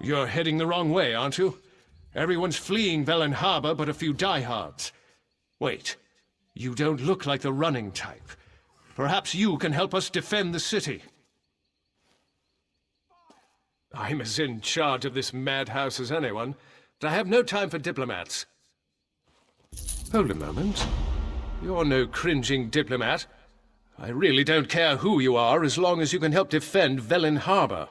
You're heading the wrong way, aren't you? Everyone's fleeing Velen Harbor but a few diehards. Wait, you don't look like the running type. Perhaps you can help us defend the city. I'm as in charge of this madhouse as anyone, but I have no time for diplomats. Hold a moment. You're no cringing diplomat. I really don't care who you are as long as you can help defend Velen Harbor.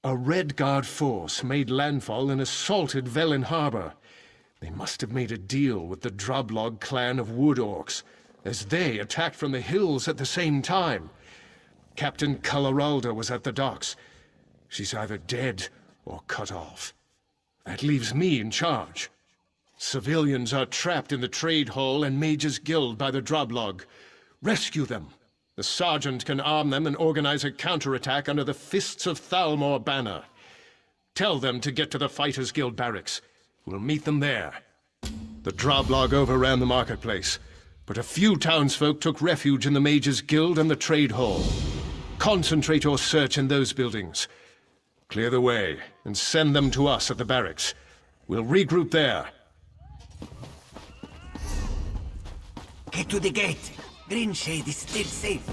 A Red Guard force made landfall and assaulted Velen Harbor. They must have made a deal with the Drublog clan of Wood Orcs, as they attacked from the hills at the same time. Captain Coloralda was at the docks. She's either dead or cut off. That leaves me in charge. Civilians are trapped in the trade hall and Mage's Guild by the Drublog. Rescue them. The sergeant can arm them and organize a counterattack under the Fists of Thalmor banner. Tell them to get to the Fighters Guild barracks. We'll meet them there. The Drublog overran the marketplace, but a few townsfolk took refuge in the Mage's Guild and the trade hall. Concentrate your search in those buildings. Clear the way and send them to us at the barracks. We'll regroup there. Get to the gate. Greenshade is still safe.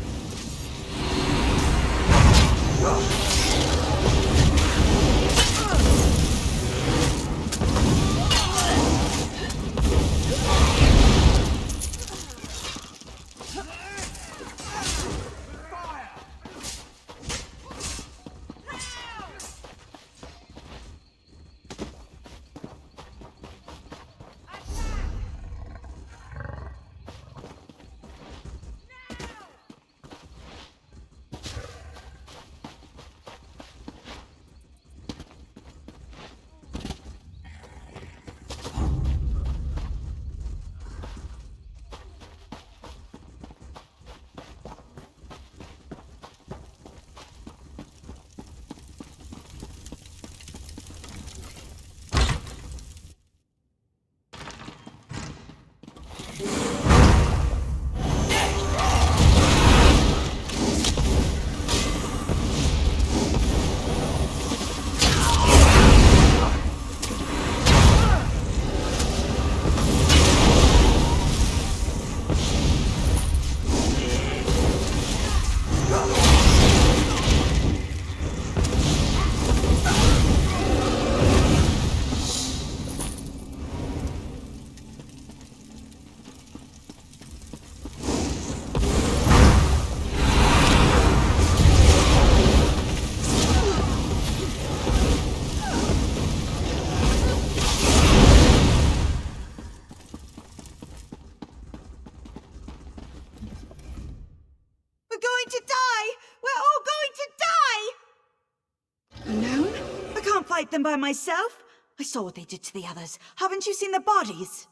Them by myself? I saw what they did to the others. Haven't you seen the bodies?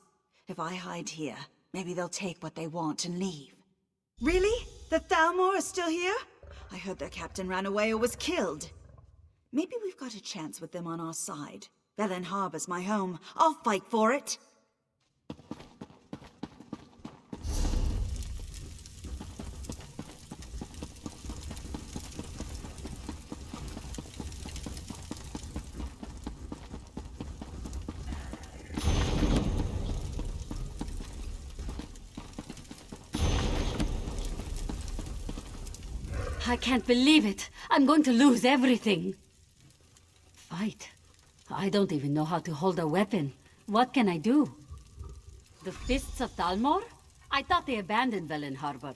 If I hide here, maybe they'll take what they want and leave. Really? The Thalmor are still here? I heard their captain ran away or was killed. Maybe we've got a chance with them on our side. Velen Harbor's my home. I'll fight for it. I can't believe it. I'm going to lose everything. Fight? I don't even know how to hold a weapon. What can I do? The Fists of Thalmor? I thought they abandoned Velen Harbor.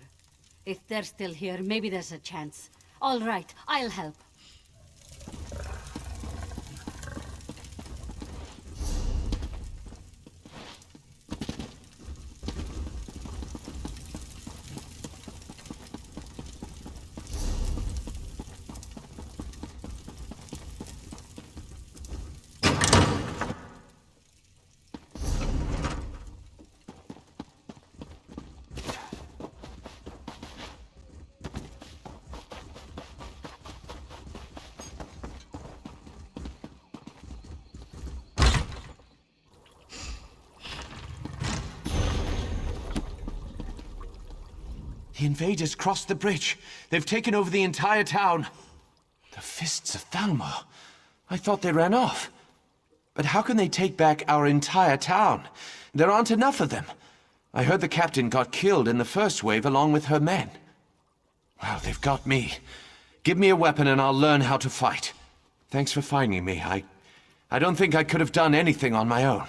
If they're still here, maybe there's a chance. All right, I'll help. The invaders crossed the bridge. They've taken over the entire town. The Fists of Thalmor. I thought they ran off. But how can they take back our entire town? There aren't enough of them. I heard the captain got killed in the first wave along with her men. Well, they've got me. Give me a weapon and I'll learn how to fight. Thanks for finding me. I don't think I could have done anything on my own.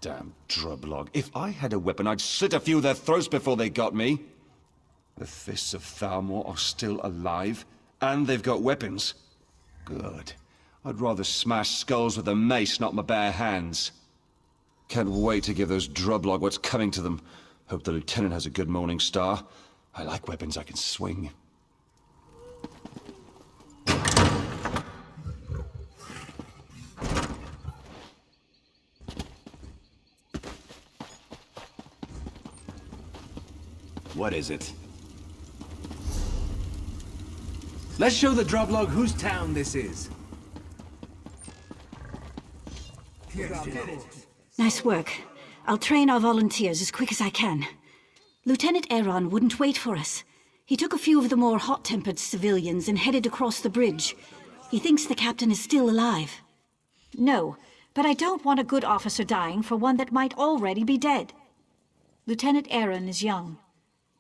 Damn drublog. If I had a weapon, I'd slit a few of their throats before they got me. The Fists of Thalmor are still alive, and they've got weapons. Good. I'd rather smash skulls with a mace, not my bare hands. Can't wait to give those drublog what's coming to them. Hope the lieutenant has a good morning star. I like weapons I can swing. What is it? Let's show the drublog whose town this is. Nice work. I'll train our volunteers as quick as I can. Lieutenant Aaron wouldn't wait for us. He took a few of the more hot-tempered civilians and headed across the bridge. He thinks the captain is still alive. No, but I don't want a good officer dying for one that might already be dead. Lieutenant Aaron is young,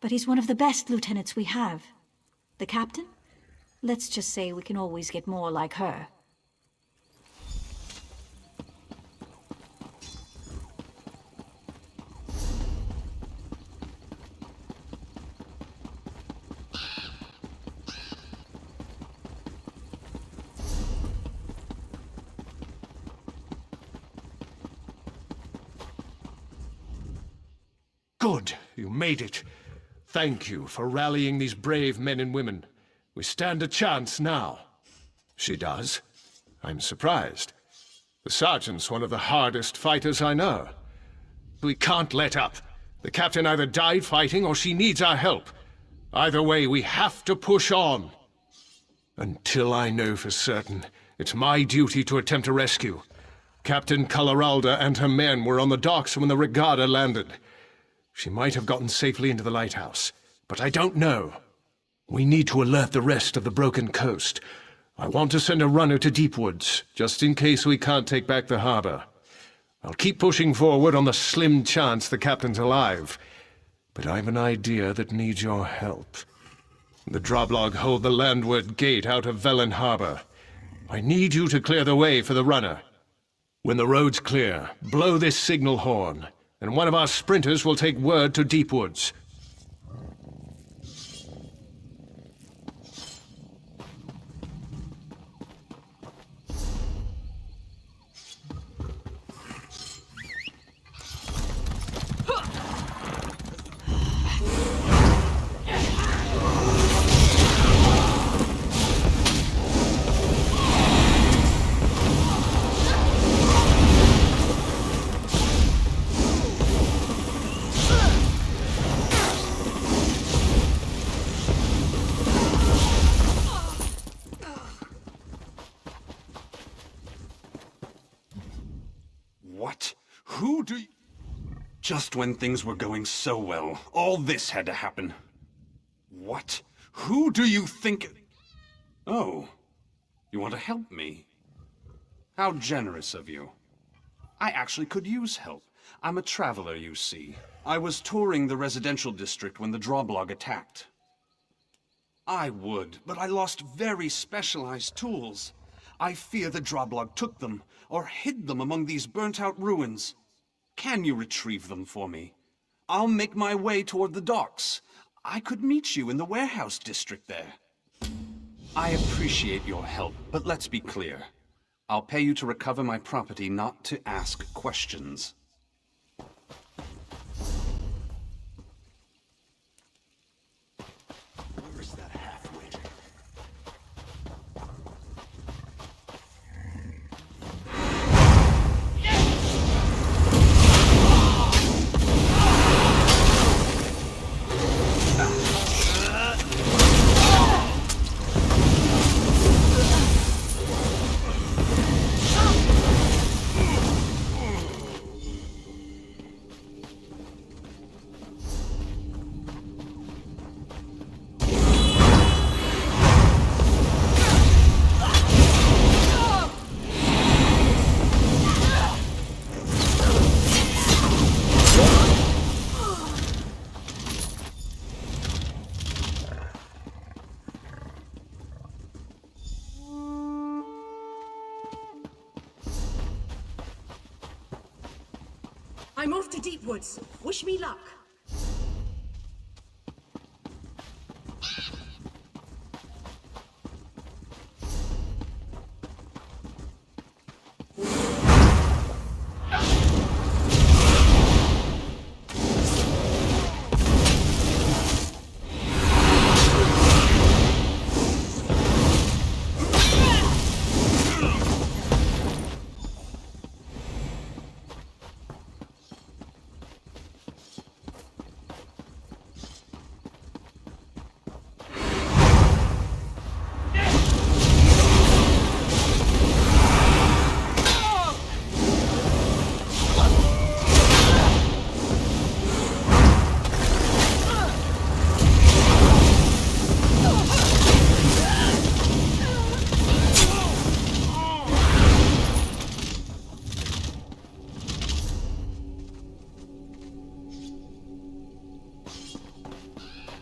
but he's one of the best lieutenants we have. The captain? Let's just say we can always get more like her. Good, you made it. Thank you for rallying these brave men and women. We stand a chance now. She does? I'm surprised. The sergeant's one of the hardest fighters I know. We can't let up. The captain either died fighting or she needs our help. Either way, we have to push on. Until I know for certain, it's my duty to attempt a rescue. Captain Coloralda and her men were on the docks when the Regatta landed. She might have gotten safely into the lighthouse, but I don't know. We need to alert the rest of the broken coast. I want to send a runner to Deepwoods, just in case we can't take back the harbor. I'll keep pushing forward on the slim chance the captain's alive, but I've an idea that needs your help. The Droblog hold the landward gate out of Velen Harbor. I need you to clear the way for the runner. When the road's clear, blow this signal horn, and one of our sprinters will take word to Deepwoods. What? Who do you... Just when things were going so well, all this had to happen. What? Who do you think... Oh, you want to help me? How generous of you. I actually could use help. I'm a traveler, you see. I was touring the residential district when the Droblog attacked. I would, but I lost very specialized tools. I fear the Droblog took them, or hid them among these burnt-out ruins. Can you retrieve them for me? I'll make my way toward the docks. I could meet you in the warehouse district there. I appreciate your help, but let's be clear. I'll pay you to recover my property, not to ask questions. Where's that half-wit? I'm off to Deepwoods. Wish me luck.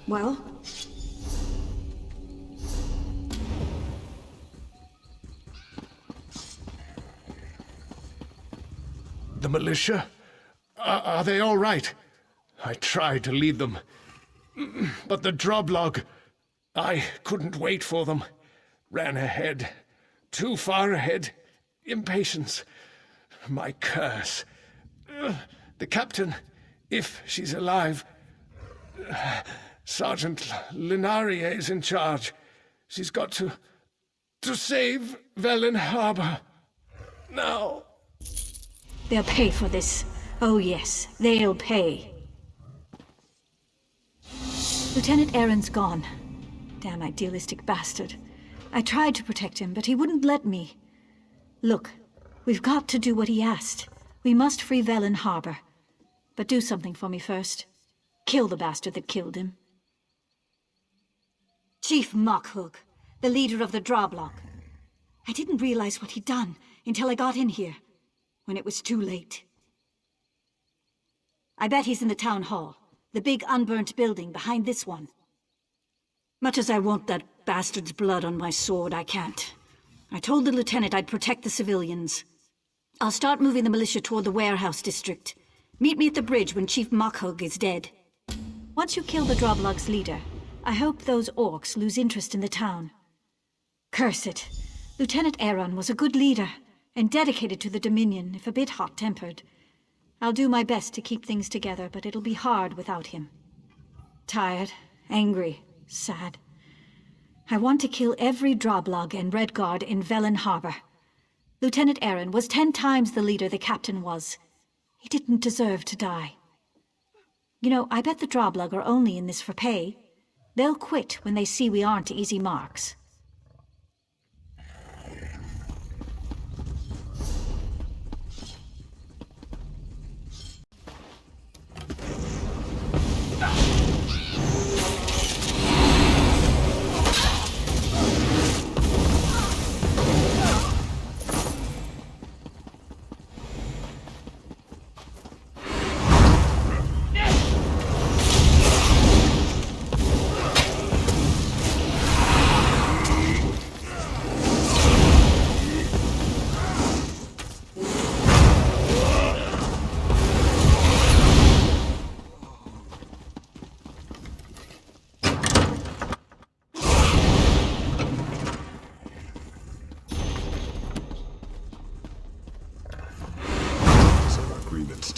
Well? The militia? Are they all right? I tried to lead them. But the droblog... I couldn't wait for them. Ran ahead. Too far ahead. Impatience. My curse. The captain, if she's alive... Sergeant Linaria is in charge. She's got to save Velen Harbor. Now. They'll pay for this. Oh yes, they'll pay. Lieutenant Aaron's gone. Damn idealistic bastard. I tried to protect him, but he wouldn't let me. Look, we've got to do what he asked. We must free Velen Harbor. But do something for me first. Kill the bastard that killed him. Chief Mockhug, the leader of the Droblog. I didn't realize what he'd done until I got in here, when it was too late. I bet he's in the town hall, the big unburnt building behind this one. Much as I want that bastard's blood on my sword, I can't. I told the lieutenant I'd protect the civilians. I'll start moving the militia toward the warehouse district. Meet me at the bridge when Chief Mockhug is dead. Once you kill the Droblog's leader, I hope those orcs lose interest in the town. Curse it. Lieutenant Aaron was a good leader, and dedicated to the Dominion, if a bit hot-tempered. I'll do my best to keep things together, but it'll be hard without him. Tired, angry, sad. I want to kill every Droblog and Redguard in Velen Harbor. Lieutenant Aaron was 10 times the leader the captain was. He didn't deserve to die. You know, I bet the Droblog are only in this for pay. They'll quit when they see we aren't easy marks.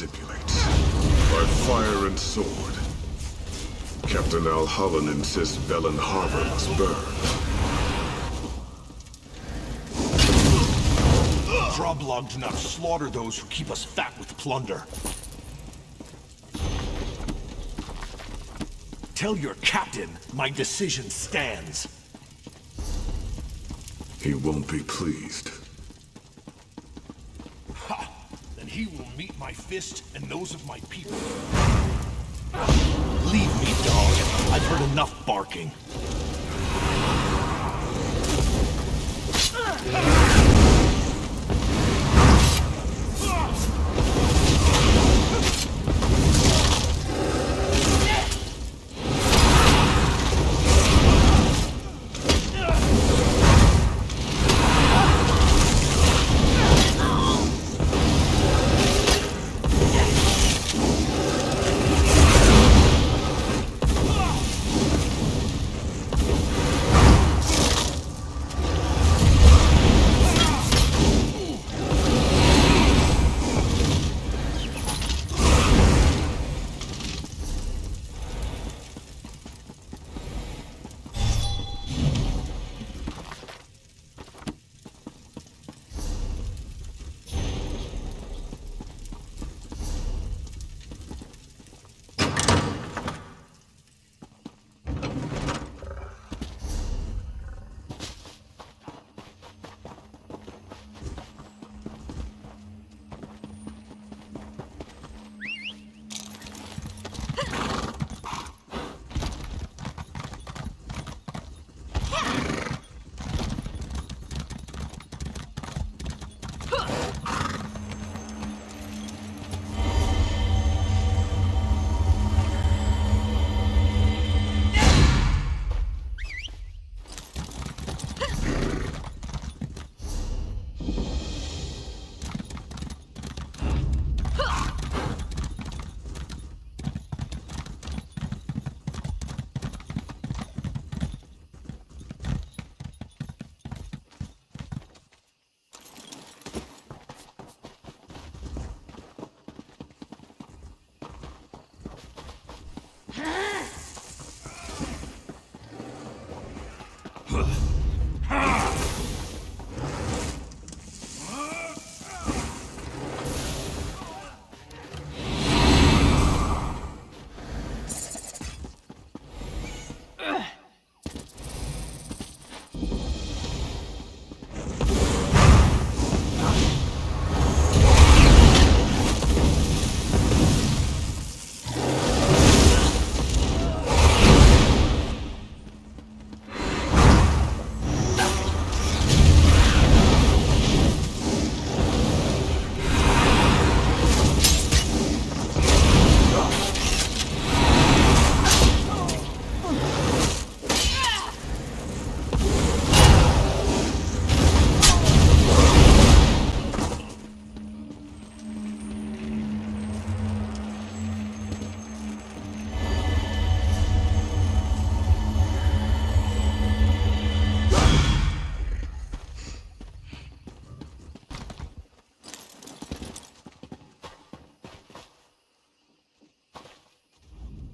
stipulates. By fire and sword. Captain Alhallen insists Bellin Harbor must burn. Droblog do not slaughter those who keep us fat with plunder. Tell your captain my decision stands. He won't be pleased. Ha! Then he will meet my fist and those of my people. Leave me, dog. I've heard enough barking.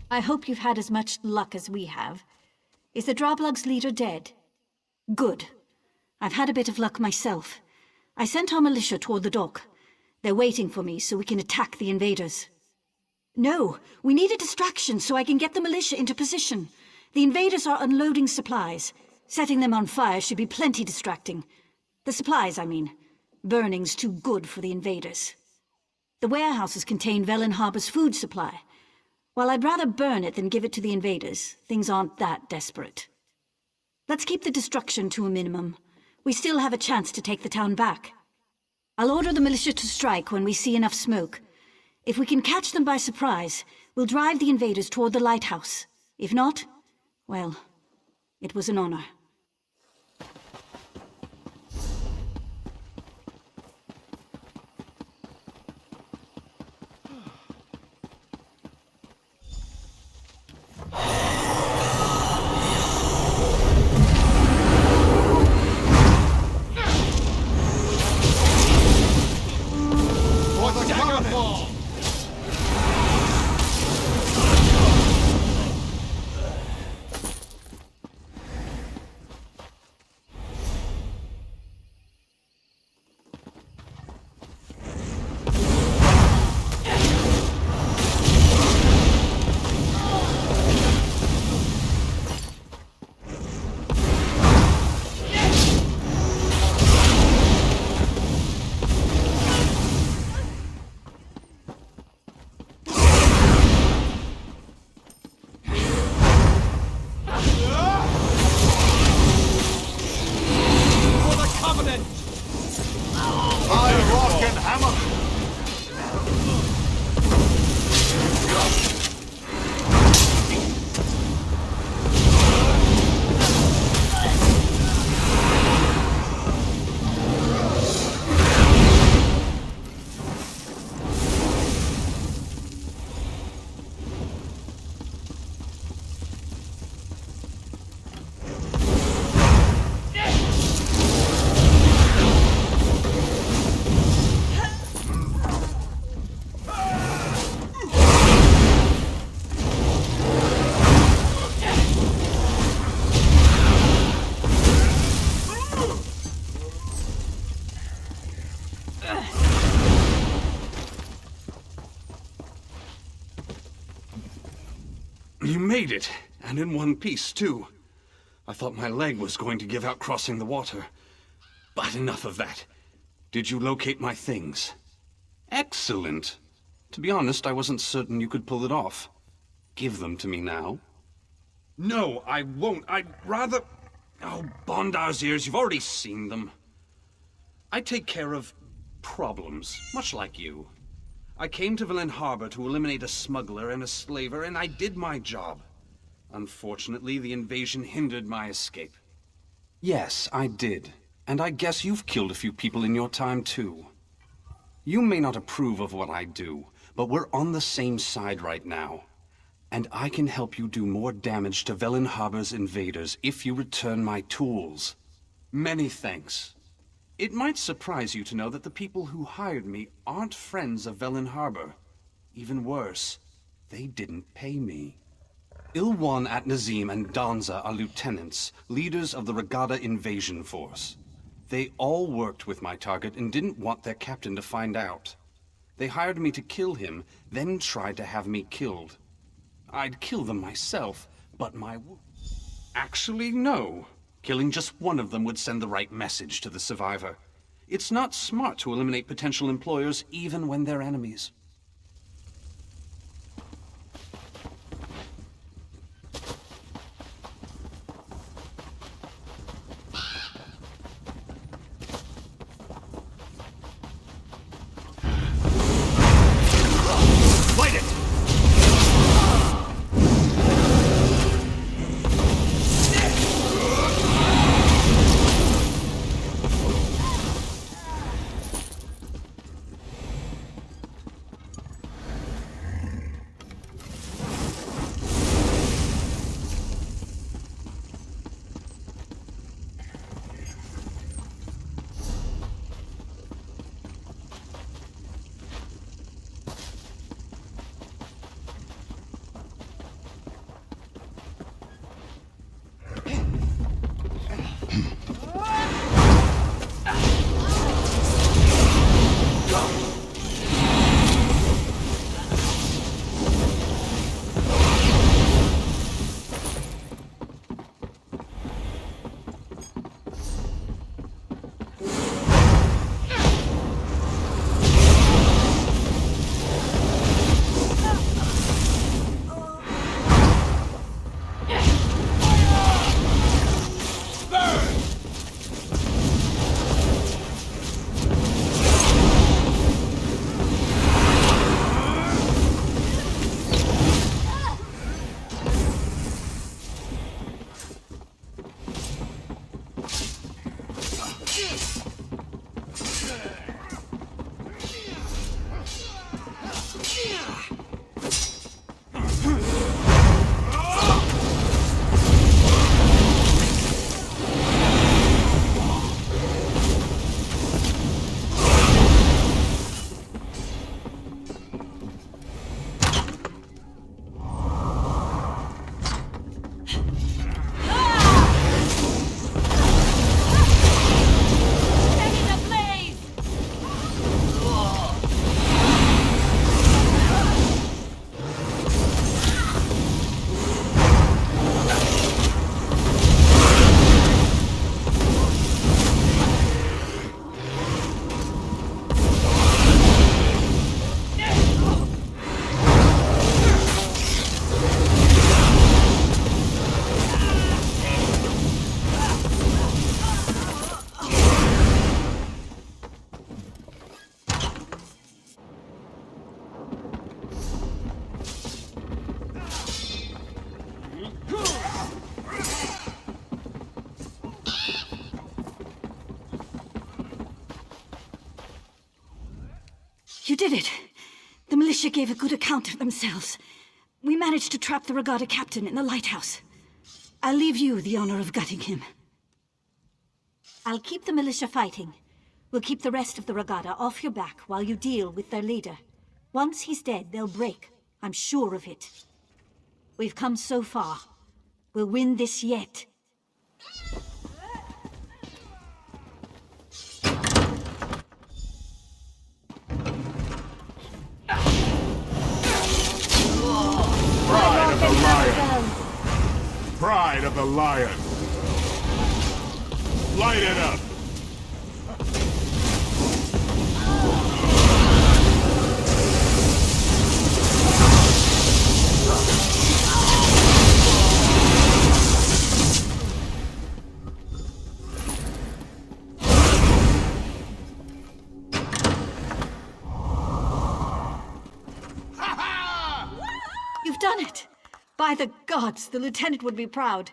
I hope you've had as much luck as we have. Is the Droblug's leader dead? Good. I've had a bit of luck myself. I sent our militia toward the dock. They're waiting for me so we can attack the invaders. No, we need a distraction so I can get the militia into position. The invaders are unloading supplies. Setting them on fire should be plenty distracting. The supplies, I mean. Burning's too good for the invaders. The warehouses contain Velen Harbor's food supply. While I'd rather burn it than give it to the invaders, things aren't that desperate. Let's keep the destruction to a minimum. We still have a chance to take the town back. I'll order the militia to strike when we see enough smoke. If we can catch them by surprise, we'll drive the invaders toward the lighthouse. If not, well, it was an honor. For the Daggerfall! hammer! You made it, and in one piece, too. I thought my leg was going to give out crossing the water. But enough of that. Did you locate my things? Excellent. To be honest, I wasn't certain you could pull it off. Give them to me now. No, I won't. I'd rather... Oh, Bondar's ears, you've already seen them. I take care of problems, much like you. I came to Villain Harbor to eliminate a smuggler and a slaver, and I did my job. Unfortunately, the invasion hindered my escape. Yes, I did. And I guess you've killed a few people in your time, too. You may not approve of what I do, but we're on the same side right now. And I can help you do more damage to Velen Harbor's invaders if you return my tools. Many thanks. It might surprise you to know that the people who hired me aren't friends of Velen Harbor. Even worse, they didn't pay me. Ilwan at Nazim and Danza are lieutenants, leaders of the Regatta invasion force. They all worked with my target and didn't want their captain to find out. They hired me to kill him, then tried to have me killed. I'd kill them myself, but Actually, no. Killing just one of them would send the right message to the survivor. It's not smart to eliminate potential employers even when they're enemies. You did it. The militia gave a good account of themselves. We managed to trap the regatta captain in the lighthouse. I'll leave you the honor of gutting him. I'll keep the militia fighting. We'll keep the rest of the regatta off your back while you deal with their leader. Once he's dead, they'll break. I'm sure of it. We've come so far. We'll win this yet. Pride of the lion! Pride of the lion! Light it up! You've done it! By the gods, the lieutenant would be proud.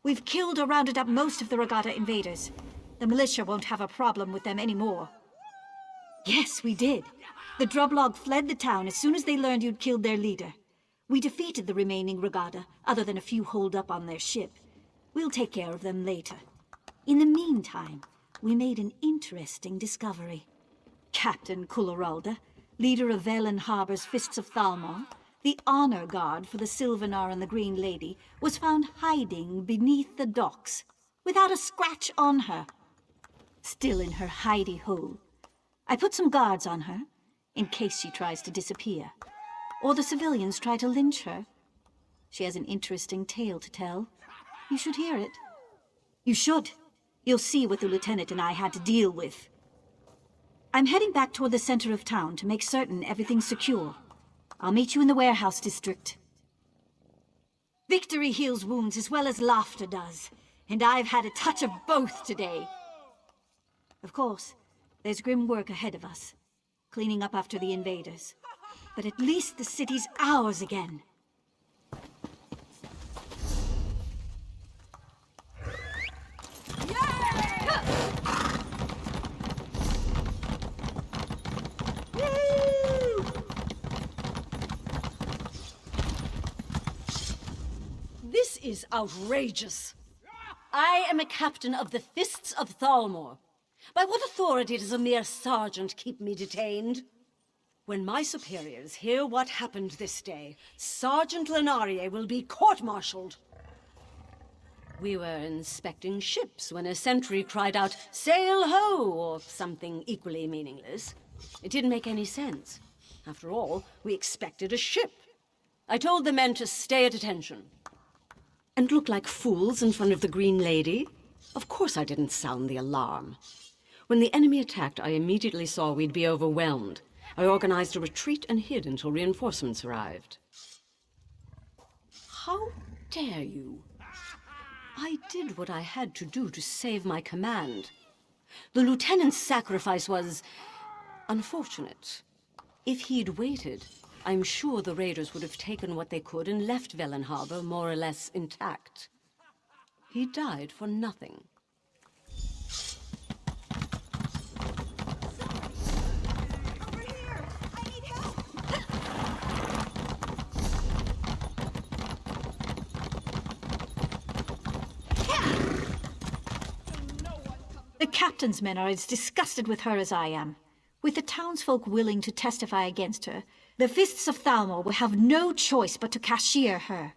We've killed or rounded up most of the regatta invaders. The militia won't have a problem with them anymore. Yes, we did. The Drublog fled the town as soon as they learned you'd killed their leader. We defeated the remaining regatta, other than a few holed up on their ship. We'll take care of them later. In the meantime, we made an interesting discovery. Captain Kulleralda, leader of Velen Harbor's Fists of Thalmor, the honor guard for the Sylvanar and the Green Lady, was found hiding beneath the docks, without a scratch on her. Still in her hidey hole. I put some guards on her, in case she tries to disappear. Or the civilians try to lynch her. She has an interesting tale to tell. You should hear it. You should. You'll see what the lieutenant and I had to deal with. I'm heading back toward the center of town to make certain everything's secure. I'll meet you in the warehouse district. Victory heals wounds as well as laughter does, and I've had a touch of both today. Of course, there's grim work ahead of us, cleaning up after the invaders. But at least the city's ours again. This is outrageous. I am a captain of the Fists of Thalmor. By what authority does a mere sergeant keep me detained? When my superiors hear what happened this day, Sergeant Lenarie will be court-martialed. We were inspecting ships when a sentry cried out, "Sail ho!" or something equally meaningless. It didn't make any sense. After all, we expected a ship. I told the men to stay at attention. And look like fools in front of the Green Lady? Of course I didn't sound the alarm. When the enemy attacked, I immediately saw we'd be overwhelmed. I organized a retreat and hid until reinforcements arrived. How dare you? I did what I had to do to save my command. The lieutenant's sacrifice was unfortunate. If he'd waited, I'm sure the raiders would have taken what they could and left Velen Harbor more or less intact. He died for nothing. The captain's men are as disgusted with her as I am. With the townsfolk willing to testify against her, the Fists of Thalmor will have no choice but to cashier her.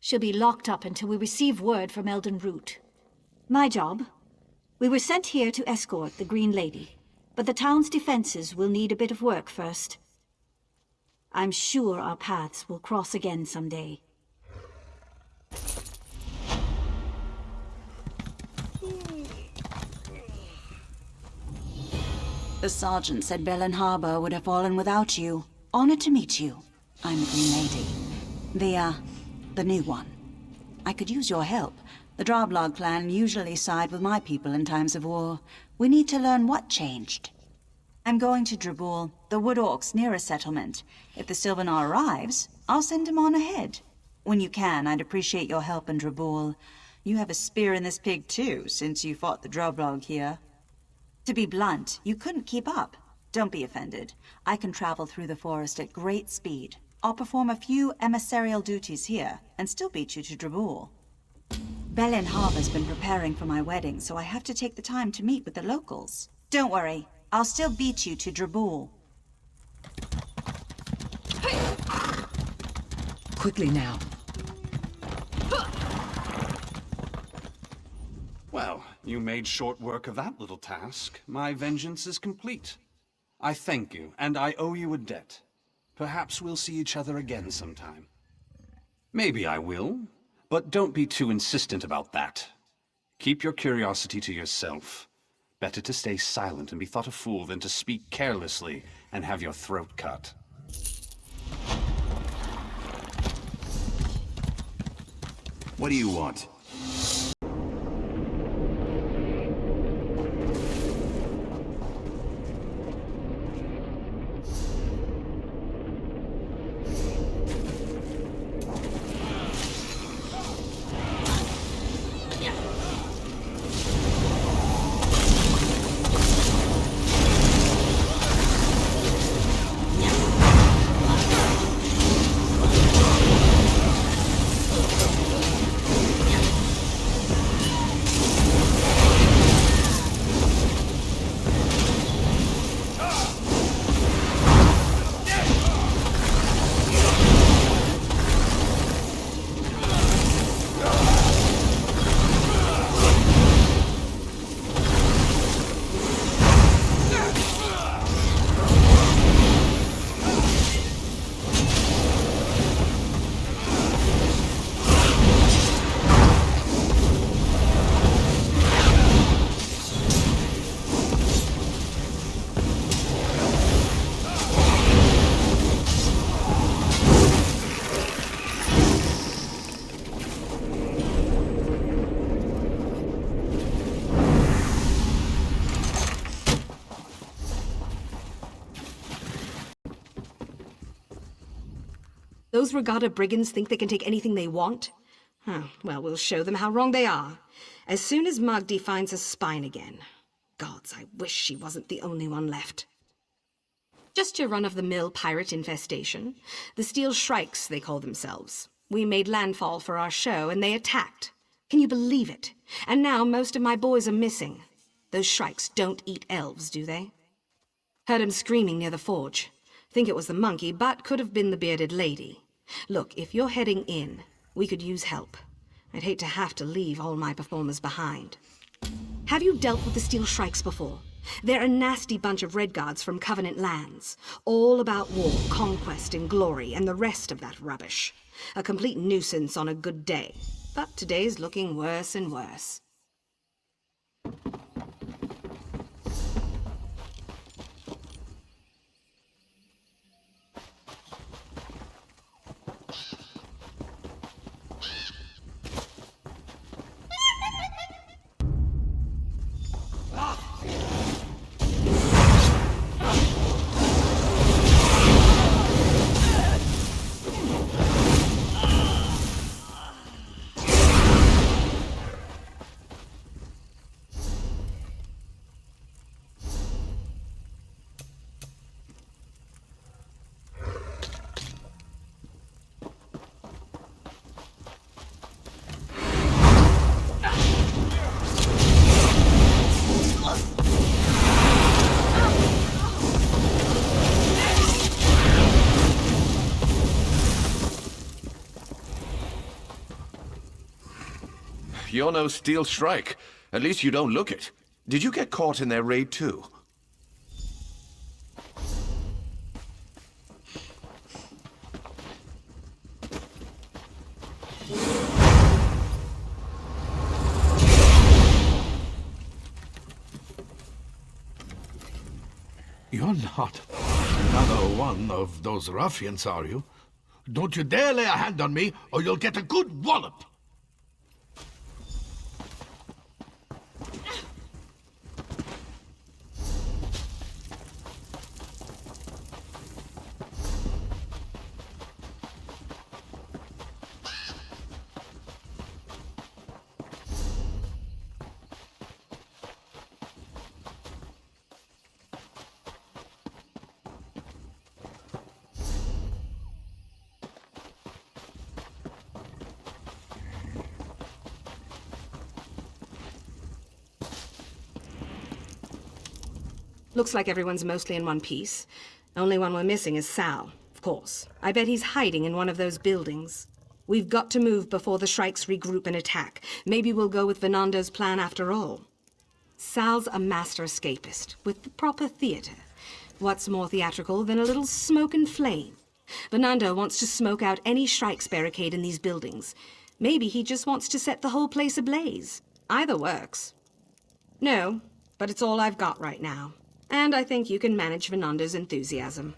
She'll be locked up until we receive word from Elden Root. My job? We were sent here to escort the Green Lady, but the town's defenses will need a bit of work first. I'm sure our paths will cross again someday. The sergeant said Velen Harbor would have fallen without you. Honored to meet you. I'm the Green Lady. The new one. I could use your help. The Droblog clan usually side with my people in times of war. We need to learn what changed. I'm going to Drabul, the Wood Orcs' nearest settlement. If the Sylvanar arrives, I'll send him on ahead. When you can, I'd appreciate your help in Drabul. You have a spear in this pig too, since you fought the Droblog here. To be blunt, you couldn't keep up. Don't be offended. I can travel through the forest at great speed. I'll perform a few emissarial duties here, and still beat you to Draboul. Belen Harbor's been preparing for my wedding, so I have to take the time to meet with the locals. Don't worry, I'll still beat you to Draboul. Quickly now. Well, you made short work of that little task. My vengeance is complete. I thank you, and I owe you a debt. Perhaps we'll see each other again sometime. Maybe I will, but don't be too insistent about that. Keep your curiosity to yourself. Better to stay silent and be thought a fool than to speak carelessly and have your throat cut. What do you want? Those Regatta brigands think they can take anything they want? Well, we'll show them how wrong they are. As soon as Magdi finds her spine again. Gods, I wish she wasn't the only one left. Just your run-of-the-mill pirate infestation. The Steel Shrikes, they call themselves. We made landfall for our show, and they attacked. Can you believe it? And now most of my boys are missing. Those Shrikes don't eat elves, do they? Heard 'em screaming near the forge. Think it was the monkey, but could have been the bearded lady. Look, if you're heading in, we could use help. I'd hate to have to leave all my performers behind. Have you dealt with the Steel Shrikes before? They're a nasty bunch of Redguards from Covenant lands. All about war, conquest, and glory, and the rest of that rubbish. A complete nuisance on a good day. But today's looking worse and worse. You're no Steel Shrike. At least you don't look it. Did you get caught in their raid too? You're not another one of those ruffians, are you? Don't you dare lay a hand on me, or you'll get a good wallop! Looks like everyone's mostly in one piece. Only one we're missing is Sal, of course. I bet he's hiding in one of those buildings. We've got to move before the Shrikes regroup and attack. Maybe we'll go with Fernando's plan after all. Sal's a master escapist, with the proper theater. What's more theatrical than a little smoke and flame? Fernando wants to smoke out any Shrikes barricade in these buildings. Maybe he just wants to set the whole place ablaze. Either works. No, but it's all I've got right now. And I think you can manage Fernando's enthusiasm.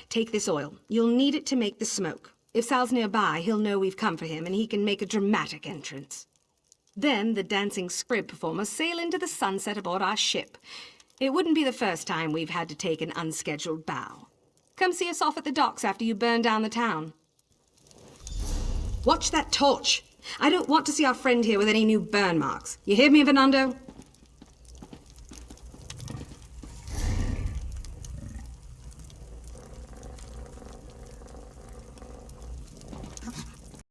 Take this oil. You'll need it to make the smoke. If Sal's nearby, he'll know we've come for him and he can make a dramatic entrance. Then the dancing scrib performers sail into the sunset aboard our ship. It wouldn't be the first time we've had to take an unscheduled bow. Come see us off at the docks after you burn down the town. Watch that torch! I don't want to see our friend here with any new burn marks. You hear me, Fernando?